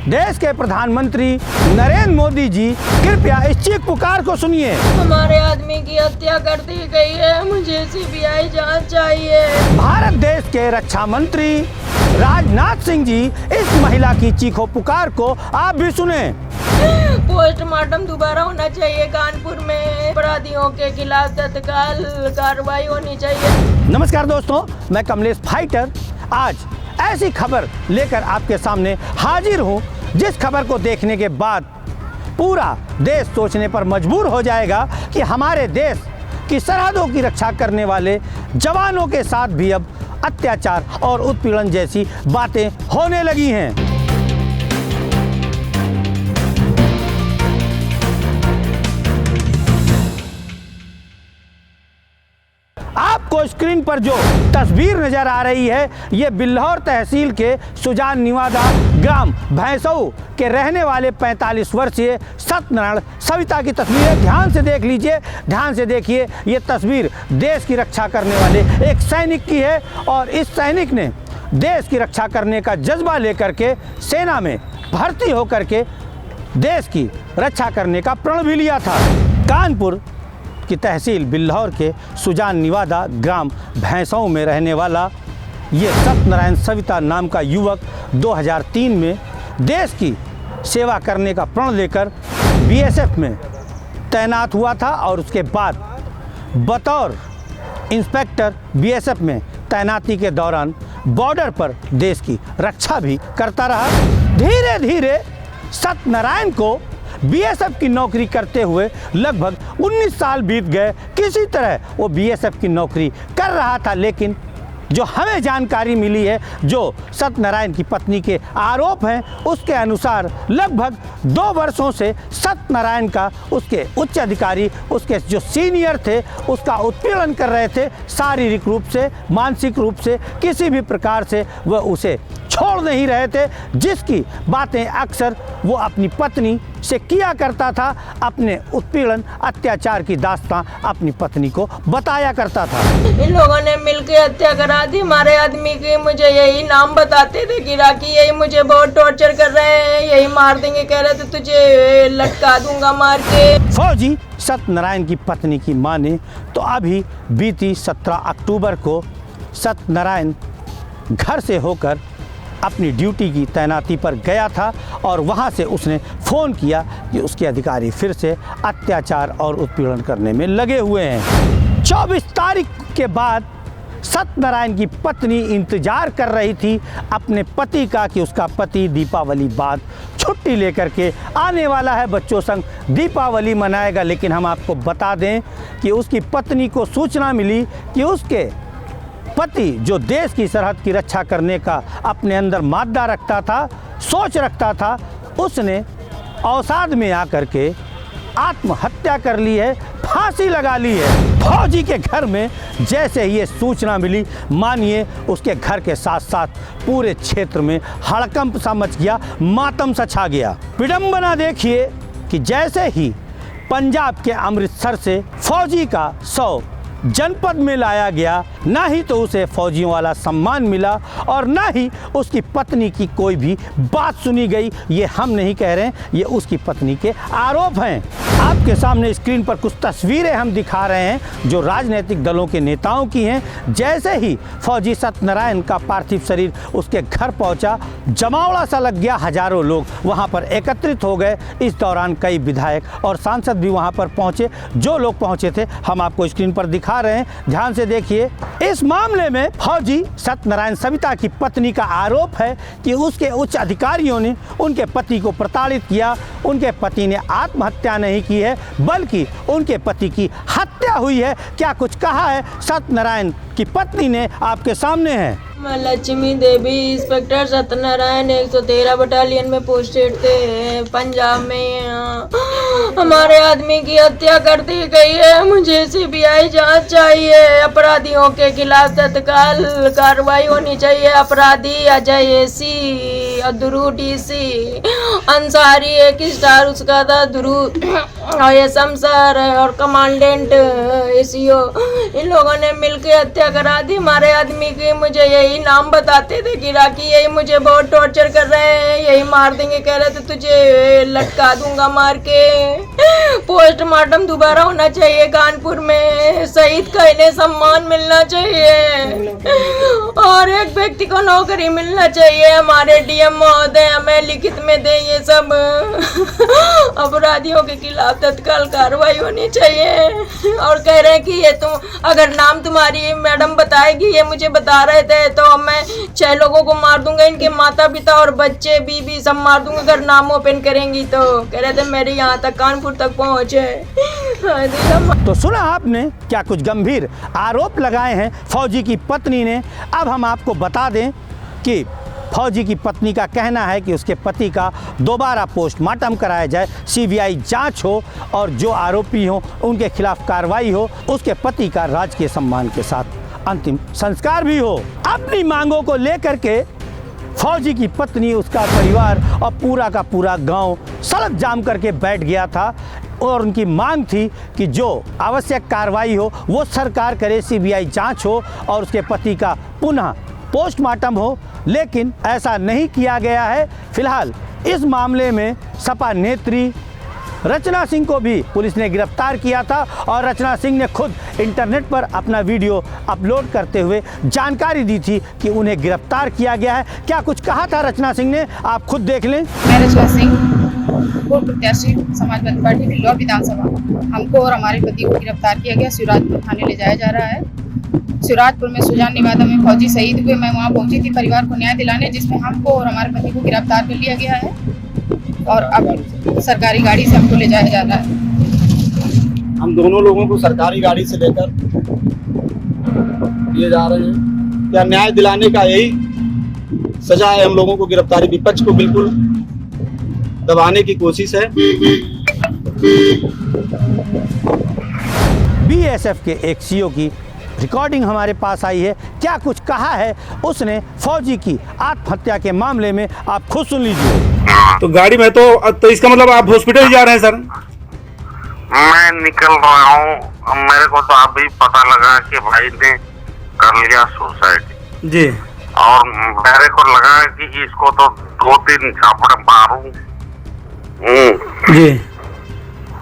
देश के प्रधानमंत्री नरेंद्र मोदी जी कृपया इस चीख पुकार को सुनिए। हमारे आदमी की हत्या कर दी गई है, मुझे सीबीआई जांच चाहिए। भारत देश के रक्षा मंत्री राजनाथ सिंह जी इस महिला की चीखों पुकार को आप भी सुने। पोस्टमार्टम दोबारा होना चाहिए। कानपुर में अपराधियों के खिलाफ तत्काल कार्रवाई होनी चाहिए। नमस्कार दोस्तों, मैं कमलेश फाइटर आज ऐसी खबर लेकर आपके सामने हाजिर हूं जिस खबर को देखने के बाद पूरा देश सोचने पर मजबूर हो जाएगा कि हमारे देश की सरहदों की रक्षा करने वाले जवानों के साथ भी अब अत्याचार और उत्पीड़न जैसी बातें होने लगी हैं। आपको स्क्रीन पर जो तस्वीर नजर आ रही है, ये बिल्हौर तहसील के सुजान निवादा ग्राम भैंसऊ के रहने वाले 45 वर्षीय सत्यनारायण सविता की तस्वीर है। ध्यान से देख लीजिए, ध्यान से देखिए। ये तस्वीर देश की रक्षा करने वाले एक सैनिक की है और इस सैनिक ने देश की रक्षा करने का जज्बा लेकर के सेना में भर्ती होकर के देश की रक्षा करने का प्रण भी लिया था। कानपुर की तहसील बिल्हौर के सुजान निवादा ग्राम भैंसऊ में रहने वाला ये सत्यनारायण सविता नाम का युवक 2003 में देश की सेवा करने का प्रण लेकर बीएसएफ में तैनात हुआ था और उसके बाद बतौर इंस्पेक्टर बीएसएफ में तैनाती के दौरान बॉर्डर पर देश की रक्षा भी करता रहा। धीरे धीरे सत्यनारायण को बीएसएफ की नौकरी करते हुए लगभग 19 साल बीत गए। किसी तरह वो बीएसएफ की नौकरी कर रहा था, लेकिन जो हमें जानकारी मिली है, जो सत्यनारायण की पत्नी के आरोप हैं, उसके अनुसार लगभग 2 वर्षों से सत्यनारायण का उसके उच्च अधिकारी, उसके जो सीनियर थे, उसका उत्पीड़न कर रहे थे। शारीरिक रूप से, मानसिक रूप से, किसी भी प्रकार से वह उसे छोड़ नहीं रहे थे, जिसकी बातें अक्सर वो अपनी पत्नी से किया करता था। अपने उत्पीड़न अत्याचार की दास्तां अपनी पत्नी को बताया करता था। इन लोगों ने मिलकर हत्या करा दी हमारे आदमी की। मुझे यही नाम बताते थे कि राखी, यही मुझे बहुत टॉर्चर कर रहे हैं, यही मार देंगे, कह रहे थे तुझे लटका दूंगा मार के। फौजी सत्यनारायण की पत्नी की माने तो अभी बीती 17 अक्टूबर को सत्यनारायण घर से होकर अपनी ड्यूटी की तैनाती पर गया था और वहां से उसने फ़ोन किया कि उसके अधिकारी फिर से अत्याचार और उत्पीड़न करने में लगे हुए हैं। 24 तारीख के बाद सत्यनारायण की पत्नी इंतजार कर रही थी अपने पति का कि उसका पति दीपावली बाद छुट्टी लेकर के आने वाला है, बच्चों संग दीपावली मनाएगा। लेकिन हम आपको बता दें कि उसकी पत्नी को सूचना मिली कि उसके पति, जो देश की सरहद की रक्षा करने का अपने अंदर मादा रखता था, सोच रखता था, उसने अवसाद में आकर के आत्महत्या कर ली है, फांसी लगा ली है। फौजी के घर में जैसे ही ये सूचना मिली, मानिए उसके घर के साथ साथ पूरे क्षेत्र में हड़कंप सा मच गया, मातम सा छा गया। विडंबना देखिए कि जैसे ही पंजाब के अमृतसर से फौजी का शव जनपद में लाया गया, ना ही तो उसे फौजियों वाला सम्मान मिला और ना ही उसकी पत्नी की कोई भी बात सुनी गई। ये हम नहीं कह रहे हैं, ये उसकी पत्नी के आरोप हैं। आपके सामने स्क्रीन पर कुछ तस्वीरें हम दिखा रहे हैं जो राजनीतिक दलों के नेताओं की हैं। जैसे ही फौजी सत्यनारायण का पार्थिव शरीर उसके घर पहुंचा, जमावड़ा सा लग गया, हजारों लोग वहां पर एकत्रित हो गए। इस दौरान कई विधायक और सांसद भी वहां पर पहुंचे। जो लोग पहुंचे थे हम आपको स्क्रीन पर दिखा रहे हैं, ध्यान से देखिए। इस मामले में फौजी सत्यनारायण सविता की पत्नी का आरोप है कि उसके उच्च अधिकारियों ने उनके पति को प्रताड़ित किया। उनके पति ने आत्महत्या नहीं की है, बल्कि उनके पति की हत्या हुई है। क्या कुछ कहा है सत्यनारायण की पत्नी ने, आपके सामने है। मैं लक्ष्मी देवी, इंस्पेक्टर सत्यनारायण 113 बटालियन में पोस्टेड थे पंजाब में। हमारे आदमी की हत्या कर दी गई है, मुझे सीबीआई जांच चाहिए। अपराधियों के खिलाफ तत्काल कार्रवाई होनी चाहिए। अपराधी अजय एसी, ध्रुव डीसी, अंसारी 1 स्टार उसका था, ध्रुव एसएम सर और कमांडेंट एसीओ, इन लोगों ने मिलकर हत्या करा दी हमारे आदमी की। मुझे यही नाम बताते थे कि राखी यही मुझे बहुत टॉर्चर कर रहे हैं, यही मार देंगे, कह रहे थे तुझे लटका दूंगा मार के। पोस्टमार्टम दोबारा होना चाहिए कानपुर में, शहीद का इन्हें सम्मान मिलना चाहिए और एक व्यक्ति को नौकरी मिलना चाहिए। हमारे डीएम महोदय हमें लिखित में दे ये सब अपराधियों के खिलाफ तत्काल कार्रवाई होनी चाहिए। और कह रहे हैं कि ये तुम अगर नाम तुम्हारी मैडम बताएगी, ये मुझे बता रहे थे, तो मैं 6 लोगों को मार दूंगा, इनके माता पिता और बच्चे बीबी सब मार दूंगा अगर नाम ओपन करेंगी तो। कह रहे थे मेरे यहाँ तक कानपुर तक पहुँचे। तो सुना आपने क्या कुछ गंभीर आरोप लगाए हैं फौजी की पत्नी ने। अब हम आपको बता दें कि फौजी की पत्नी का कहना है कि उसके पति का दोबारा पोस्टमार्टम कराया जाए, सीबीआई जांच हो और जो आरोपी हो उनके खिलाफ कार्रवाई हो, उसके पति का राजकीय सम्मान के साथ अंतिम संस्कार भी हो। अपनी मांगों को लेकर के फौजी की पत्नी, उसका परिवार और पूरा का पूरा गांव सड़क जाम करके बैठ गया था और उनकी मांग थी कि जो आवश्यक कार्रवाई हो वो सरकार करे, सीबीआई जांच हो और उसके पति का पुनः पोस्टमार्टम हो, लेकिन ऐसा नहीं किया गया है। फिलहाल इस मामले में सपा नेत्री रचना सिंह को भी पुलिस ने गिरफ्तार किया था और रचना सिंह ने खुद इंटरनेट पर अपना वीडियो अपलोड करते हुए जानकारी दी थी कि उन्हें गिरफ्तार किया गया है। क्या कुछ कहा था रचना सिंह ने, आप खुद देख लें। मैं रचना सिंह, पूर्व प्रत्याशी समाजवादी पार्टी बिल्लौर विधानसभा। हमको और हमारे पति को गिरफ्तार किया गया, शिवराजपुर थाने ले जाया जा रहा है। शिवराजपुर में सुजान निवादा में फौजी शहीद हुए, मैं वहाँ पहुंची थी परिवार को न्याय दिलाने, जिसमें हमको और हमारे पति को गिरफ्तार कर लिया गया है और अब सरकारी गाड़ी से हमको ले जाया जा रहा है। हम दोनों लोगों को सरकारी गाड़ी से लेकर लिए जा रहे हैं। क्या न्याय दिलाने का यही सजा है हम लोगों को? गिरफ्तारी विपक्ष को बिल्कुल दबाने की कोशिश है। बीएसएफ के एक सीओ की रिकॉर्डिंग हमारे पास आई है। क्या कुछ कहा है उसने फौजी की आत्महत्या के मामले में, आप खुद सुन लीजिए। तो गाड़ी में तो इसका मतलब आप हॉस्पिटल जा रहे हैं सर? मैं निकल रहा हूँ, मेरे को तो अभी पता लगा कि भाई ने कर लिया सुसाइड जी, और मेरे को लगा कि इसको तो 2-3 झापड़ मारूं। जी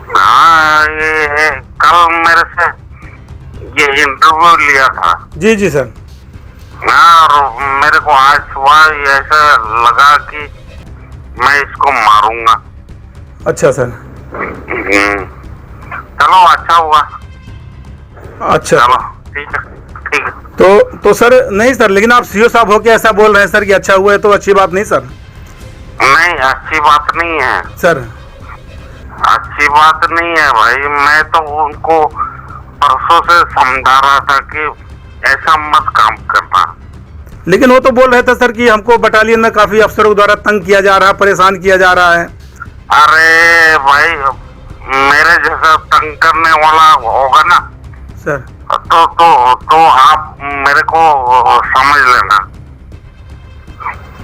हाँ, ये कल मेरे से ये इंटरव्यू लिया था। जी जी सर। हाँ, और मेरे को आज सुबह ऐसा लगा कि मैं इसको मारूंगा। अच्छा सर। चलो अच्छा हुआ। अच्छा चलो ठीक है, ठीक है। तो सर नहीं सर, लेकिन आप सीओ साहब होके ऐसा बोल रहे हैं सर कि अच्छा हुआ है, तो अच्छी बात नहीं सर। नहीं, अच्छी बात नहीं है सर, अच्छी बात नहीं है भाई। मैं तो उनको परसों से समझा रहा था कि ऐसा मत काम करना। लेकिन वो तो बोल रहे थे सर कि हमको बटालियन में काफी अफसरों द्वारा तंग किया जा रहा है, परेशान किया जा रहा है। अरे भाई, मेरे जैसा तंग करने वाला होगा ना सर, तो आप मेरे को समझ लेना।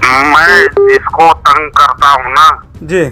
मैं जिसको तंग करता हूँ ना जी,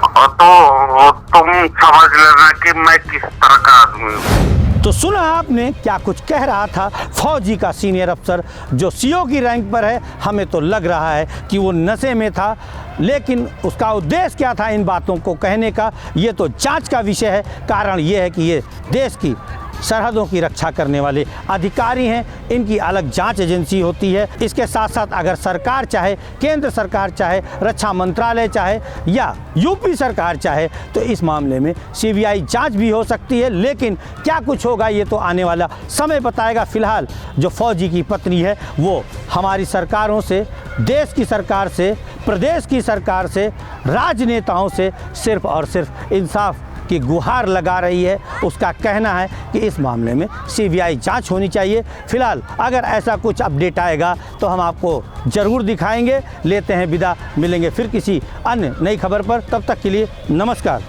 तो तुम समझ लेना कि मैं किस तरह का आदमी हूँ। तो सुना आपने क्या कुछ कह रहा था फौजी का सीनियर अफसर जो सीओ की रैंक पर है। हमें तो लग रहा है कि वो नशे में था, लेकिन उसका उद्देश्य क्या था इन बातों को कहने का, ये तो जांच का विषय है। कारण ये है कि ये देश की सरहदों की रक्षा करने वाले अधिकारी हैं, इनकी अलग जांच एजेंसी होती है। इसके साथ साथ अगर सरकार चाहे, केंद्र सरकार चाहे, रक्षा मंत्रालय चाहे या यूपी सरकार चाहे, तो इस मामले में सीबीआई जांच भी हो सकती है। लेकिन क्या कुछ होगा ये तो आने वाला समय बताएगा। फिलहाल जो फौजी की पत्नी है वो हमारी सरकारों से, देश की सरकार से, प्रदेश की सरकार से, राजनेताओं से सिर्फ और सिर्फ इंसाफ की गुहार लगा रही है। उसका कहना है कि इस मामले में सीबीआई जांच होनी चाहिए। फिलहाल अगर ऐसा कुछ अपडेट आएगा तो हम आपको ज़रूर दिखाएंगे। लेते हैं विदा, मिलेंगे फिर किसी अन्य नई खबर पर। तब तक के लिए नमस्कार।